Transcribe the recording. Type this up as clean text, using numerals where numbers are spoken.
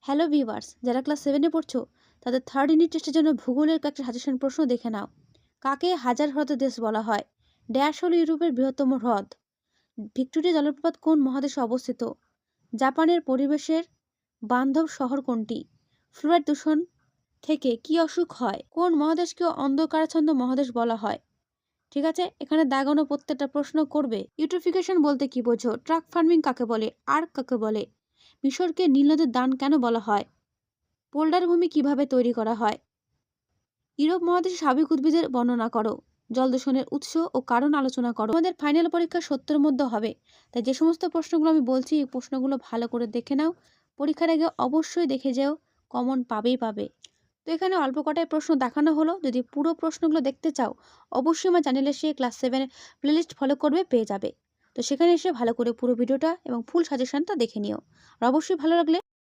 Hello viewers, যারা class 7-এ পড়ছো তাদের থার্ড ইউনিট টেস্টের জন্য ভূগোলের কয়েকটা সাজেশন প্রশ্ন দেখে নাও। কাকে হাজার হ্রদের দেশ বলা হয়? ড্যাশ হল ইউরোপের বৃহত্তম হ্রদ? ভিক্টোরিয়া জলপ্রপাত কোন মহাদেশে অবস্থিত? জাপানের পরিবেশের বান্ধব শহর কোনটি? ফ্লুরাইড দূষণ থেকে কি অসুখ হয়? কোন মহাদেশকে অন্ধকারাচ্ছন্ন মহাদেশ বলা হয়? ঠিক আছে, এখানে দাগানো প্রত্যেকটা প্রশ্ন করবে। ইউট্রোফিকেশন বলতে কি বোঝো? ট্রাক ফার্মিং কাকে বলে? আর্ক কাকে বলে? মিশরকে নীল নদের দান কেন বলা হয়? পোল্ডার ভূমি কিভাবে তৈরি করা হয়? ইউরোপ মহাদেশে স্বাভাবিক উদ্ভিদের বর্ণনা করো। জল দূষণের উৎস ও কারণ আলোচনা করো। আমাদের ফাইনাল পরীক্ষা 70-এর মধ্যে হবে, তাই যে সমস্ত প্রশ্নগুলো আমি বলছি এই প্রশ্নগুলো ভালো করে দেখে নাও। পরীক্ষার আগে অবশ্যই দেখে যাও, কমন পাবেই পাবে। তো এখানে অল্প কটাই প্রশ্ন দেখানো হলো। যদি পুরো প্রশ্নগুলো দেখতে চাও অবশ্যই আমার চ্যানেলে এসে ক্লাস 7 প্লেলিস্ট ফলো করবে, পেয়ে যাবে। তো সেখানে এসে ভালো করে পুরো ভিডিওটা এবং ফুল সাজেশনটা দেখে নিও। আর অবশ্যই ভালো লাগলে